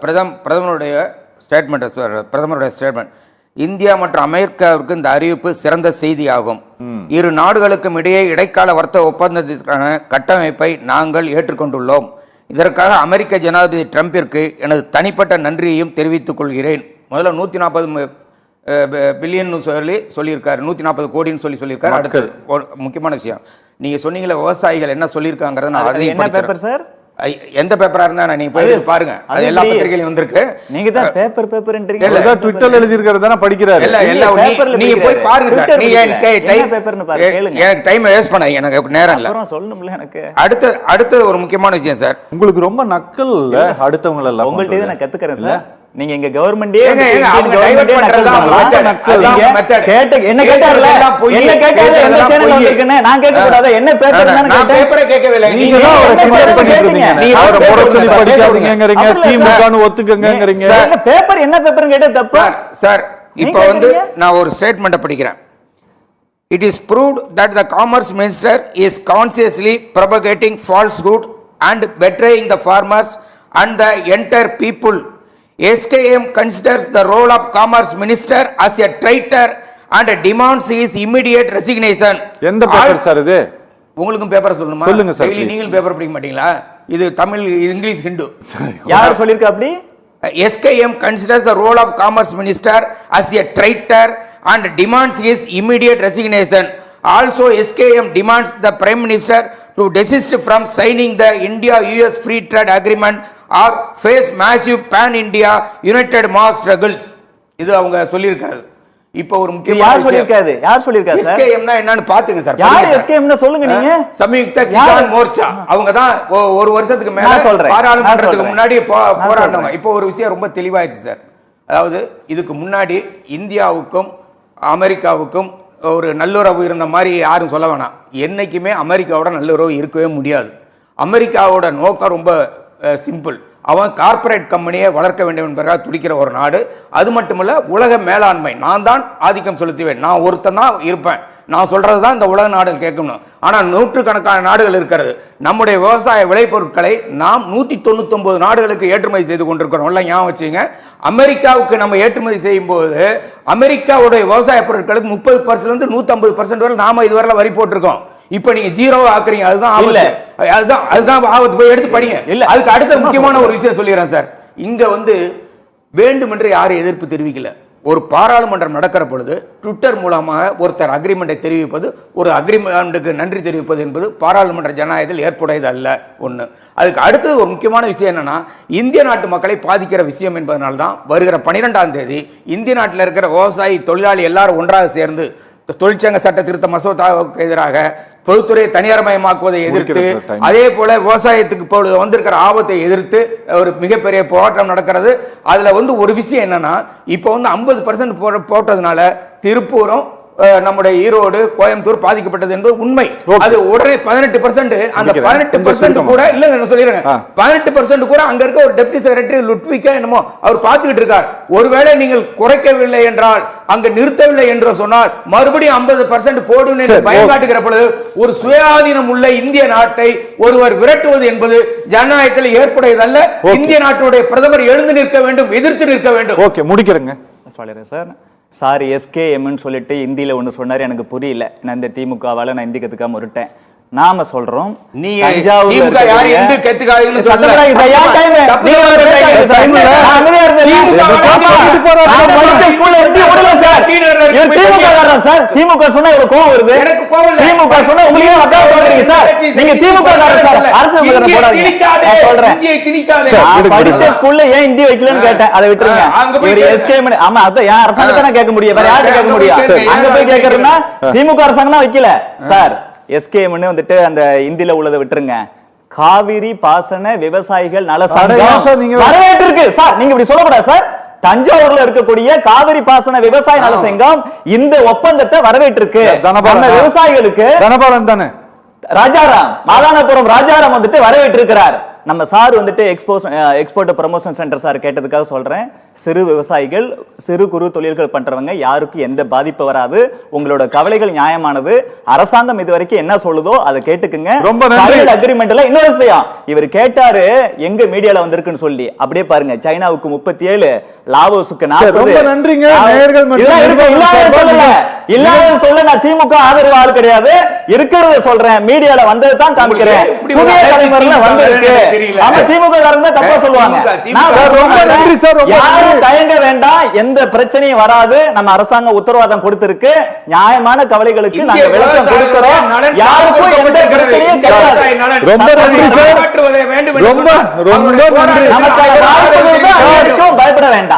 பிரதமருடைய statement India மற்றும் அமெரிக்காவிற்கு இந்த அறிவிப்பு சிறந்த செய்தியாகும். இரு நாடுகளுக்கும் இடையே இடைக்கால வர்த்தக ஒப்பந்தத்திற்கான கட்டமைப்பை நாங்கள் ஏற்றுக்கொண்டுள்ளோம். இதற்காக அமெரிக்க ஜனாதிபதி ட்ரம்பிற்கு எனது தனிப்பட்ட நன்றியையும் தெரிவித்துக் கொள்கிறேன். முதல்ல 140 பில்லியன் சொல்லியிருக்காரு, 140 கோடின்னு சொல்லியிருக்காரு. அடுத்தது ஒரு முக்கியமான விஷயம், நீங்க சொன்னீங்களே விவசாயிகள் என்ன சொல்லியிருக்காங்கிறத நான் அதையும் படிச்சேன். எந்த பேப்பரா இருந்தா நீங்க போய் பாருங்க, அது எல்லா பத்திரிகையிலும் வந்திருக்கு. நீங்க தான் பேப்பர்ன்றீங்க, இல்ல ட்விட்டர்ல எழுதி இருக்கறத படிக்கிறாரு. இல்ல நீங்க போய் பாருங்க சார். நீங்க எனக்கு டைம் வேஸ்ட் பண்ண எனக்கு நேரம் இல்ல. அப்புறம் சொல்லணும்ல எனக்கு. அடுத்து ஒரு முக்கியமான விஷயம் சார், உங்களுக்கு ரொம்ப நக்கல் அடுத்தவங்க எல்லாம் உங்கள்ட்ட இத நான் கத்துக்கறேன் சார். நீங்க இங்க கவர்மெண்டே என்ன கேட்டாருல, என்ன கேட்டாரு, எந்த சேனல்ல வந்திருக்கேன் நான் கேட்க கூடாதா? என்ன பேப்பர் நான் பேப்பரே கேட்கவே இல்லை. நீங்க தான் ஒரு டிமாண்ட் பண்ணிட்டீங்க. நீங்க அவரை போற சொல்லி படிக்காதீங்கங்கறீங்க, திமுகன்னு ஒத்துக்கங்கங்கறீங்க. சார் பேப்பர் என்ன பேப்பர்னு கேட்டா தப்பு சார். இப்போ வந்து நான் ஒரு ஸ்டேட்மென்ட் படிக்கிறேன். It is proved that the Commerce Minister is consciously propagating falsehood and betraying the farmers and the entire people. SKM considers the role of Commerce Minister as a traitor and demands his immediate resignation. எந்த paper sir இது? உங்களுக்கும் paper சொல்லணுமா? சொல்லுங்க sir. Daily நீங்களும் paper படிக்க மாட்டீங்களா? இது Tamil, English, Hindu. யார் சொல்லிருக்கா அப்படி? SKM considers the role of Commerce Minister as a traitor and demands his immediate resignation. Also, SKM demands the Prime Minister to desist from signing the India-US Free Trade Agreement or face massive pan-India united mass struggles. இது அவங்க சொல்லியிருக்காரு. இப்போ ஒரு முக்கியமான யார் சொல்லிருக்காரு? யார் சொல்லிருக்காரு சார்? SKM னா என்னன்னு பாத்துங்க சார். யார் SKM னா சொல்லுங்க நீங்க. சம்யுக்த கிசான் மோர்ச்சா, அவங்க தான் ஒரு வருஷத்துக்கு மேல பாராளுமன்றத்துக்கு முன்னாடி போராடினவங்க. இப்போ ஒரு விஷயம் ரொம்ப தெளிவாயிருச்சு சார். அதாவது இதுக்கு முன்னாடி இந்தியாவுக்கும் அமெரிக்காவுக்கும் ஒரு நல்லுறவு இருந்த மாதிரி யாரும் சொல்ல வேணாம். என்னைக்குமே அமெரிக்காவோட நல்லுறவு இருக்கவே முடியாது. அமெரிக்காவோட நோக்கம் ரொம்ப சிம்பிள். அவன் கார்பரேட் கம்பெனியை வளர்க்க வேண்டும் என்பதற்காக துடிக்கிற ஒரு நாடு. அது மட்டுமல்ல, உலக மேலாண்மை, நான் தான் ஆதிக்கம் செலுத்துவேன், நான் ஒருத்தன் தான் இருப்பேன், நான் சொல்றது தான் இந்த உலக நாடுகள் கேட்கணும். ஆனால் நூற்றுக்கணக்கான நாடுகள் இருக்கிறது. நம்முடைய விவசாய விளைபொருட்களை நாம் 199 நாடுகளுக்கு ஏற்றுமதி செய்து கொண்டிருக்கிறோம். ஞாபகம் வச்சுங்க. அமெரிக்காவுக்கு நம்ம ஏற்றுமதி செய்யும் போது அமெரிக்காவுடைய விவசாய பொருட்களுக்கு 30% 150% வரை நாம இதுவரை வரி போட்டிருக்கோம். இப்ப நீங்க ஜீரோவா ஆக்குறீங்க. அதுதான் ஆபத்து. போய் எடுத்து படிங்க. அதுக்கு அடுத்த முக்கியமான ஒரு விஷயம் சொல்லிடுறேன் சார். இங்க வந்து வேண்டுமென்று யாரும் எதிர்ப்பு தெரிவிக்கல. ஒரு பாராளுமன்றம் நடக்கிற பொழுது ட்விட்டர் மூலமாக ஒருத்தர் அக்ரிமெண்டை தெரிவிப்பது, ஒரு அக்ரிமெண்ட்டுக்கு நன்றி தெரிவிப்பது என்பது பாராளுமன்ற ஜனநாயகத்தில் ஏற்புடையது அல்ல. ஒன்று. அதுக்கு அடுத்தது ஒரு முக்கியமான விஷயம் என்னன்னா, இந்திய நாட்டு மக்களை பாதிக்கிற விஷயம் என்பதனால்தான் வருகிற 12ஆம் தேதி இந்திய நாட்டில் இருக்கிற விவசாயி தொழிலாளி எல்லாரும் ஒன்றாக சேர்ந்து தொழிற்சங்க சட்ட திருத்த மசோதாவுக்கு எதிராக, பொதுத்துறையை தனியார்மயமாக்குவதை எதிர்த்து, அதே போல விவசாயத்துக்கு இப்பொழுது வந்திருக்கிற ஆபத்தை எதிர்த்து ஒரு மிகப்பெரிய போராட்டம் நடக்கிறது. அதுல வந்து ஒரு விஷயம் என்னன்னா, இப்போ வந்து 50% போட்டதுனால திருப்பூரும் நம்முடைய ஈரோடு, கோயம்புத்தூர் பாதிக்கப்பட்டது என்பது உண்மை. அது உடனே 18%, அந்த 18% கூட இல்ல சொல்லிடுறேன், 18% கூட அங்க இருக்க ஒரு டெப்டி செக்ரட்டரி லுட்விகா என்னமோ அவர் பார்த்துக்கிட்டு இருக்கார். ஒருவேளை நீங்கள் குறைக்கவில்லை என்றால், அங்க நிறுத்தவில்லை என்று சொன்னால் மறுபடியும் 50% போடும் என்று பயம் காட்டுகிற பொழுது ஒரு சுயாதீனம் உள்ள இந்திய நாட்டை ஒருவர் விரட்டுவது என்பது ஜனநாயகத்தில் ஏற்புடையதல்ல. இந்திய நாட்டுடைய பிரதமர் எழுந்து நிற்க வேண்டும், எதிர்த்து நிற்க வேண்டும். ஓகே, முடிக்கிறேங்க. சொல்லிடுறேன் சார். சாரி, SKMன்னு சொல்லிட்டு இந்தியில ஒண்ணு சொன்னாரு, எனக்கு புரியல. நான் இந்த திமுகவால நான் இந்தி கத்துக்காம விட்டேன். நாம சொல்றோம், திமுக சொன்னா இவ்வளவு கோவம் வருது. திமுக சொன்னா படிச்ச ஸ்கூல்ல ஏன் இந்தி வைக்கலன்னு கேட்டேன். அதை விட்டுருங்க. ஆமா, அதான் என் அரசாங்கத்தை நான் கேட்க முடியும், வேற யார்கிட்ட கேட்க முடியும்? அங்க போய் கேட்கறதுன்னா திமுக அரசாங்கம் தான் வைக்கல சார். SKMன்னு வந்துட்டு அந்த இந்தியில உள்ளதை விட்டுருங்க. காவிரி பாசன விவசாயிகள் நல சங்கம் வரவேற்றிருக்கு சார். நீங்க இப்படி சொல்லக்கூடாது சார். தஞ்சாவூர்ல இருக்கக்கூடிய காவிரி பாசன விவசாய நல சங்கம் இந்த ஒப்பந்தத்தை வரவேற்றிருக்கு. விவசாயிகளுக்கு தனபாலன் தானே, ராஜாராம், மாதானபுரம் ராஜாராம் வந்துட்டு வரவேற்றிருக்கிறார். நம்ம சார் வந்துட்டு எக்ஸ்போர்ட் ப்ரமோஷன் சென்டர் சார் கேட்டதுக்காக சொல்றேன். சிறு விவசாயிகள், சிறு குறு தொழில்கள் பண்றவங்க யாருக்கும் எந்த பாதிப்பு வராது. உங்களோட கவலைகள் நியாயமானது. அரசாங்கம் இதுவரைக்கும் என்ன சொல்லுதோ அதை கேட்டுக்குங்க. ரொம்ப நன்றி. அக்ரிமெண்ட்ல இன்னொரு விஷயம் இவர் கேட்டாரு, எங்க மீடியால வந்திருக்குன்னு சொல்லி. அப்படியே பாருங்க, சைனாவுக்கு 37, லாவோஸுக்கு 40. ரொம்ப நன்றிங்க. நேயர்கள் இல்லாத சொல்ல நான் திமுக ஆதரவு ஆள் கிடையாது. இருக்கிறத சொல்றேன், மீடியால வந்தது தான் காமிக்கிறேன். புதிய தலைமுறையில வந்திருக்கு. ஆமா, திமுக காரங்க தான் தப்பா சொல்லுவாங்க. ரொம்ப நன்றி சார். யாரும் தயங்க வேண்டாம், எந்த பிரச்சனையும் வராது. நம்ம அரசாங்கம் உத்தரவாதம் கொடுத்திருக்கு. நியாயமான கவலைகளுக்கு நாங்க விளக்கம் கொடுக்கிறோம். யாருக்கும் எந்த பிரச்சனையும் கிடையாது. ரொம்ப நன்றி சார். ரொம்ப ரொம்ப நன்றி. நமக்கு பயப்பட வேண்டாம்.